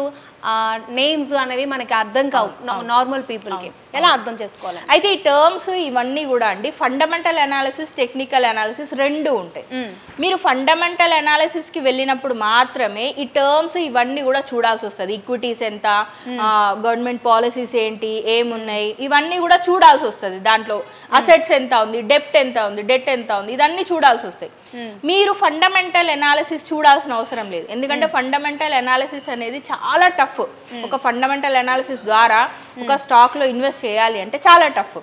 నేమ్స్ అనేవి మనకి అర్థం కావు నార్మల్ పీపుల్కి, ఎలా అర్థం చేసుకోవాలి? అయితే ఈ టర్మ్స్ ఇవన్నీ కూడా అండి ఫండమెంటల్ అనాలిసిస్, టెక్నికల్ అనాలిసిస్ రెండు ఉంటాయి. మీరు ఫండమెంటల్ అనాలిసిస్కి వెళ్ళినప్పుడు మాత్రమే ఈ టర్మ్స్ ఇవన్నీ కూడా చూడాల్సి వస్తుంది. ఈక్విటీస్ ఎంత, గవర్నమెంట్ పాలసీస్ ఏంటి, ఏమున్నాయి, ఇవన్నీ కూడా చూడాల్సి వస్తుంది. దాంట్లో అసెట్స్ ఎంత ఉంది, డెప్ట్ ఎంత ఉంది, డెట్ ఎంత ఉంది, ఇదన్నీ చూడాల్సి వస్తాయి. మీరు ఫండమెంటల్ అనాలిసిస్ చూడాల్సిన అవసరం లేదు, ఎందుకంటే ఫండమెంటల్ అనాలిసిస్ అనేది చాలా టఫ్. ఒక ఫండమెంటల్ అనాలిసిస్ ద్వారా ఒక స్టాక్ లో ఇన్వెస్ట్ చేయాలి అంటే చాలా టఫ్.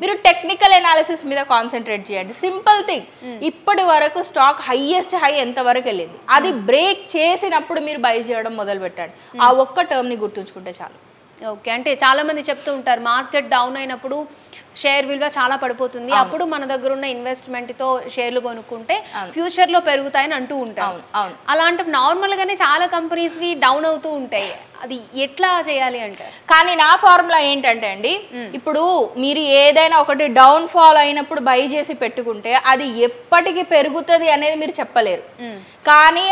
మీరు టెక్నికల్ అనాలిసిస్ మీద కాన్సన్ట్రేట్ చేయండి. సింపుల్ థింగ్, ఇప్పటి వరకు స్టాక్ హైయెస్ట్ హై ఎంత వరకు వెళ్ళింది, అది బ్రేక్ చేసినప్పుడు మీరు బై చేయడం మొదలు పెట్టండి. ఆ ఒక్క టర్మ్ ని గుర్తుంచుకుంటే చాలు. ఓకే, అంటే చాలా మంది చెప్తూ ఉంటారు మార్కెట్ డౌన్ అయినప్పుడు షేర్ విలువ చాలా పడిపోతుంది, అప్పుడు మన దగ్గర ఉన్న ఇన్వెస్ట్మెంట్ తో షేర్లు కొనుక్కుంటే ఫ్యూచర్ లో పెరుగుతాయని అంటూ ఉంటారు. అలాంటి నార్మల్ గానే చాలా కంపెనీస్ డౌన్ అవుతూ ఉంటాయి, అది ఎట్లా చేయాలి అంటారు? కానీ నా ఫార్ములా ఏంటంటే అండి, ఇప్పుడు మీరు ఏదైనా ఒకటి డౌన్ ఫాల్ అయినప్పుడు బై చేసి పెట్టుకుంటే అది ఎప్పటికి పెరుగుతుంది అనేది మీరు చెప్పలేరు. కానీ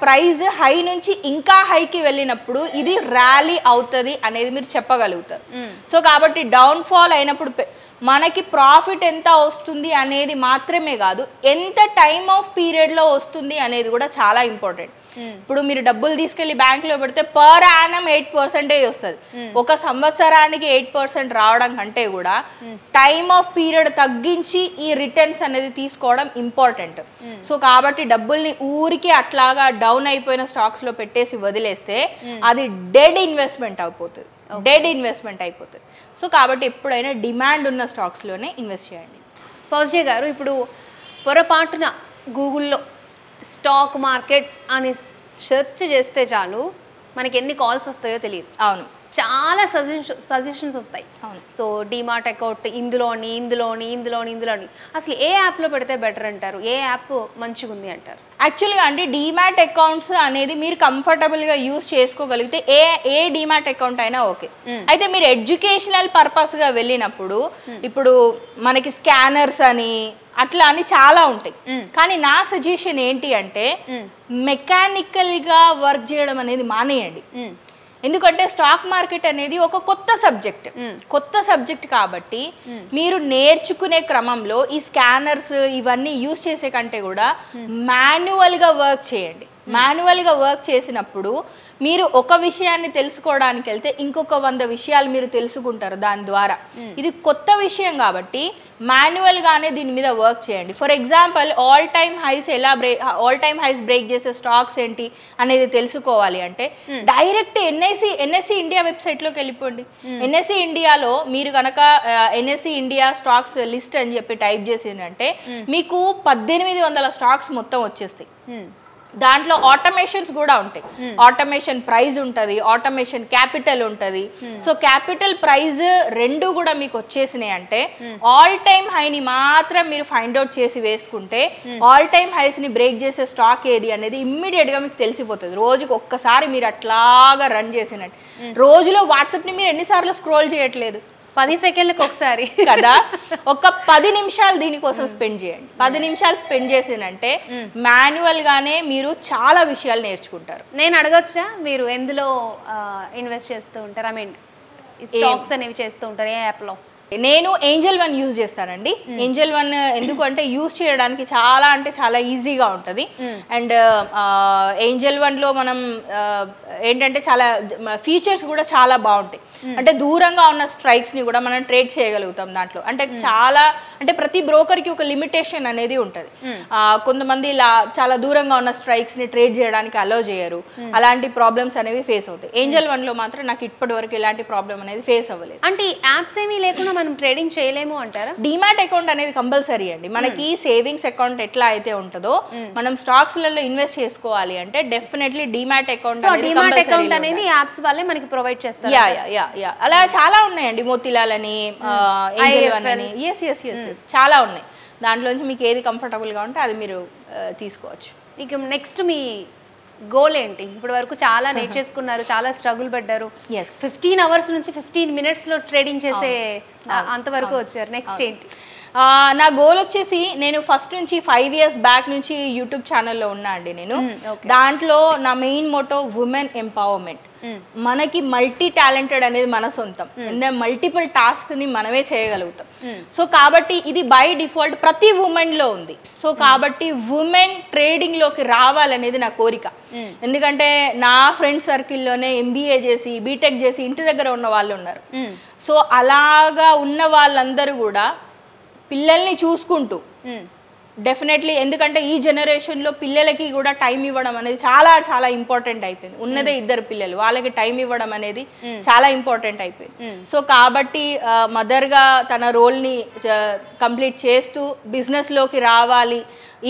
ప్రైస్ హై నుంచి ఇంకా హైకి వెళ్ళినప్పుడు ఇది ర్యాలీ అవుతుంది అనేది మీరు చెప్పగలుగుతారు. సో కాబట్టి డౌన్ ఫాల్ అయినప్పుడు మనకి ప్రాఫిట్ ఎంత వస్తుంది అనేది మాత్రమే కాదు, ఎంత టైమ్ ఆఫ్ పీరియడ్లో వస్తుంది అనేది కూడా చాలా ఇంపార్టెంట్. ఇప్పుడు మీరు డబ్బులు తీసుకెళ్లి బ్యాంకులో పెడితే పర్ యానం 8% వస్తుంది. ఒక సంవత్సరానికి 8% రావడం కంటే కూడా టైమ్ ఆఫ్ పీరియడ్ తగ్గించి ఈ రిటర్న్స్ అనేది తీసుకోవడం ఇంపార్టెంట్. సో కాబట్టి డబ్బుల్ని ఊరికి అట్లాగా డౌన్ అయిపోయిన స్టాక్స్ లో పెట్టేసి వదిలేస్తే అది డెడ్ ఇన్వెస్ట్మెంట్ అయిపోతుంది. సో కాబట్టి ఎప్పుడైనా డిమాండ్ ఉన్న స్టాక్స్ లోనే ఇన్వెస్ట్ చేయండి. ఫౌజియా గారు, ఇప్పుడు పొరపాటున గూగుల్లో స్టాక్ మార్కెట్స్ అని సెర్చ్ చేస్తే చాలు మనకి ఎన్ని కాల్స్ వస్తాయో తెలియదు. అవును, చాలా సజెషన్స్ వస్తాయి. సో డిమార్ట్ అకౌంట్ ఇందులోని అసలు ఏ యాప్లో పెడితే బెటర్ అంటారు? ఏ యాప్ మంచిగా ఉంది అంటారు? యాక్చువల్గా అంటే డిమాట్ అకౌంట్స్ అనేది మీరు కంఫర్టబుల్గా యూజ్ చేసుకోగలిగితే ఏ డిమాట్ అకౌంట్ అయినా ఓకే. అయితే మీరు ఎడ్యుకేషనల్ పర్పస్గా వెళ్ళినప్పుడు ఇప్పుడు మనకి స్కానర్స్ అని అట్లా అని చాలా ఉంటాయి. కానీ నా సజెషన్ ఏంటి అంటే మెకానికల్గా వర్క్ చేయడం అనేది మానేయండి. ఎందుకంటే స్టాక్ మార్కెట్ అనేది ఒక కొత్త సబ్జెక్ట్ కాబట్టి మీరు నేర్చుకునే క్రమంలో ఈ స్కానర్స్ ఇవన్నీ యూజ్ చేసే కంటే కూడా మాన్యువల్గా వర్క్ చేయండి. మాన్యువల్గా వర్క్ చేసినప్పుడు మీరు ఒక విషయాన్ని తెలుసుకోవడానికి వెళ్తే ఇంకొక 100 విషయాలు మీరు తెలుసుకుంటారు దాని ద్వారా. ఇది కొత్త విషయం కాబట్టి మాన్యువల్గానే దీని మీద వర్క్ చేయండి. For example all time highs break చేసే స్టాక్స్ ఏంటి అనేది తెలుసుకోవాలి అంటే డైరెక్ట్ ఎన్ఎస్సి ఇండియా వెబ్సైట్లోకి వెళ్ళిపోండి. ఎన్ఎస్సి ఇండియాలో మీరు కనుక ఎన్ఎస్సి ఇండియా స్టాక్స్ లిస్ట్ అని చెప్పి టైప్ చేసిందంటే మీకు 1800 స్టాక్స్ మొత్తం వచ్చేస్తాయి. దాంట్లో ఆటోమేషన్స్ కూడా ఉంటాయి. ఆటోమేషన్ ప్రైజ్ ఉంటుంది, ఆటోమేషన్ క్యాపిటల్ ఉంటుంది. సో క్యాపిటల్ ప్రైజ్ రెండు కూడా మీకు వచ్చేసినాయి అంటే ఆల్ టైమ్ హైని మాత్రం మీరు ఫైండ్ అవుట్ చేసి వేసుకుంటే ఆల్ టైమ్ హైస్ ని బ్రేక్ చేసే స్టాక్ ఏది అనేది ఇమ్మీడియట్ గా మీకు తెలిసిపోతుంది. రోజుకి ఒక్కసారి మీరు అట్లాగా రన్ చేసినట్టు. రోజులో వాట్సాప్ ని మీరు ఎన్నిసార్లు స్క్రోల్ చేయట్లేదు? 10 సెకండ్లకు ఒకసారి కదా. ఒక 10 నిమిషాలు దీనికోసం స్పెండ్ చేయండి. 10 నిమిషాలు స్పెండ్ చేసినంటే మాన్యువల్ గానే మీరు చాలా విషయాలు నేర్చుకుంటారు. నేను అడగొచ్చా, మీరు ఎందులో ఇన్వెస్ట్ చేస్తూ ఉంటారు? ఐ మీన్ స్టాక్స్ అనేవి చేస్తూ ఉంటారు ఏ యాప్లో? నేను ఏంజల్ వన్ యూజ్ చేస్తానండి. ఏంజల్ వన్ ఎందుకు అంటే యూజ్ చేయడానికి చాలా అంటే చాలా ఈజీగా ఉంటుంది. అండ్ ఏంజల్ వన్లో మనం ఏంటంటే చాలా ఫీచర్స్ కూడా చాలా బాగుంటాయి. అంటే దూరంగా ఉన్న స్ట్రైక్స్ని కూడా మనం ట్రేడ్ చేయగలుగుతాం దాంట్లో. అంటే చాలా అంటే ప్రతి బ్రోకర్కి ఒక లిమిటేషన్ అనేది ఉంటుంది. కొంతమంది చాలా దూరంగా ఉన్న స్ట్రైక్స్ని ట్రేడ్ చేయడానికి అలో చేయరు. అలాంటి ప్రాబ్లమ్స్ అనేవి ఫేస్ అవుతాయి. ఏంజల్ వన్లో మాత్రం నాకు ఇప్పటి వరకు ఎలాంటి ప్రాబ్లం అనేది ఫేస్ అవ్వలేదు. అంటే యాప్స్ ఏమీ లేకుండా మనం ట్రేడింగ్ చేయలేము అంటారా? డిమాట్ అకౌంట్ అనేది కంపల్సరీ అండి. మనకి సేవింగ్స్ అకౌంట్ ఎట్లా అయితే ఉంటుందో మనం స్టాక్స్లలో ఇన్వెస్ట్ చేసుకోవాలి అంటే డెఫినెట్లీ డిమాట్ అకౌంట్ అనేది యాప్స్ వాళ్ళే మనకి ప్రొవైడ్ చేస్తారు. అలా చాలా ఉన్నాయండి. మోతిలాల్ అని, ఏంజల్ వన్ అని, చాలా ఉన్నాయి. దాంట్లోంచి మీకు ఏది కంఫర్టబుల్గా ఉంటే అది మీరు తీసుకోవచ్చు. ఇక నెక్స్ట్ మీ గోల్ ఏంటి? ఇప్పటి వరకు చాలా నేర్చేసుకున్నారు, చాలా స్ట్రగుల్ పడ్డారు. 15 అవర్స్ నుంచి 15 మినిట్స్లో ట్రేడింగ్ చేసే అంతవరకు వచ్చారు. నెక్స్ట్ ఏంటి? నా గోల్ వచ్చేసి నేను ఫస్ట్ నుంచి 5 years బ్యాక్ నుంచి యూట్యూబ్ ఛానల్లో ఉన్నా అండి నేను. దాంట్లో నా మెయిన్ మోటో ఉమెన్ ఎంపవర్మెంట్. మనకి మల్టీ టాలెంటెడ్ అనేది మన సొంతం. మల్టిపుల్ టాస్క్ ని మనమే చేయగలుగుతాం. సో కాబట్టి ఇది బై డిఫాల్ట్ ప్రతి ఉమెన్ లో ఉంది. సో కాబట్టి ఉమెన్ ట్రేడింగ్ లోకి రావాలనేది నా కోరిక. ఎందుకంటే నా ఫ్రెండ్ సర్కిల్లోనే MBA చేసి బీటెక్ చేసి ఇంటి దగ్గర ఉన్న వాళ్ళు ఉన్నారు. సో అలాగా ఉన్న వాళ్ళందరూ కూడా పిల్లల్ని చూసుకుంటూ డెఫినెట్లీ ఎందుకంటే ఈ జనరేషన్లో పిల్లలకి కూడా టైం ఇవ్వడం అనేది చాలా చాలా ఇంపార్టెంట్ అయిపోయింది. ఉన్నదే 2 పిల్లలు, వాళ్ళకి టైం ఇవ్వడం అనేది చాలా ఇంపార్టెంట్ అయిపోయింది. సో కాబట్టి మదర్గా తన రోల్ని కంప్లీట్ చేస్తూ బిజినెస్లోకి రావాలి,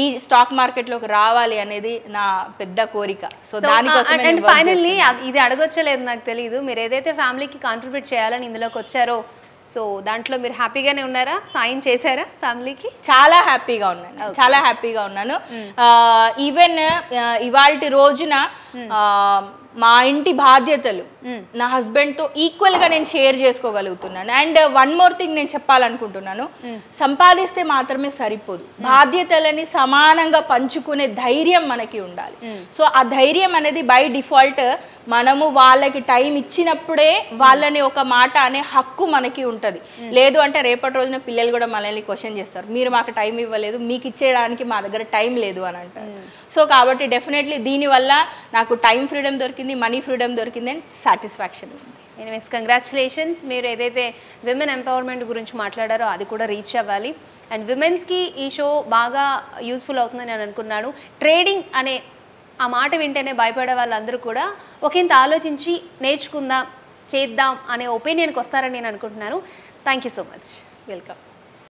ఈ స్టాక్ మార్కెట్లోకి రావాలి అనేది నా పెద్ద కోరిక. సో దానికోసం ఫైనల్లీ ఇది అడగొచ్చలేదు నాకు తెలియదు, మీరు ఏదైతే ఫ్యామిలీకి కాంట్రిబ్యూట్ చేయాలని ఇందులోకి వచ్చారో సో దాంట్లో మీరు హ్యాపీగానే ఉన్నారా? సాయం చేశారా ఫ్యామిలీకి? చాలా హ్యాపీగా ఉన్నాను, చాలా హ్యాపీగా ఉన్నాను. ఈవెన్ ఇవాల్టి రోజున మా ఇంటి బాధ్యతలు నా హస్బెండ్తో ఈక్వల్గా నేను షేర్ చేసుకోగలుగుతున్నాను. అండ్ వన్ మోర్ థింగ్ నేను చెప్పాలనుకుంటున్నాను, సంపాదిస్తే మాత్రమే సరిపోదు, బాధ్యతలని సమానంగా పంచుకునే ధైర్యం మనకి ఉండాలి. సో ఆ ధైర్యం అనేది బై డిఫాల్ట్ మనము వాళ్ళకి టైం ఇచ్చినప్పుడే వాళ్ళని ఒక మాట అనే హక్కు మనకి ఉంటుంది. లేదు అంటే రేపటి రోజున పిల్లలు కూడా మనల్ని క్వశ్చన్ చేస్తారు, మీరు మాకు టైం ఇవ్వలేదు, మీకు ఇచ్చేయడానికి మా దగ్గర టైం లేదు అని అంటారు. సో కాబట్టి డెఫినెట్లీ దీనివల్ల నాకు టైం ఫ్రీడమ్ దొరికింది, మనీ ఫ్రీడమ్ దొరికింది అండ్ సాటిస్ఫాక్షన్ ఉంది. Anyways congratulations. మీరు ఏదైతే విమెన్ ఎంపవర్మెంట్ గురించి మాట్లాడారో అది కూడా రీచ్ అవ్వాలి. అండ్ విమెన్స్కి ఈ షో బాగా యూస్ఫుల్ అవుతుందని నేను అనుకున్నాను. ట్రేడింగ్ అనే ఆ మాట వింటేనే భయపడే వాళ్ళందరూ కూడా ఒకంత ఆలోచించి నేర్చుకుందాం, చేద్దాం అనే ఒపీనియన్కి వస్తారని నేను అనుకుంటున్నాను. Thank you so much. Welcome.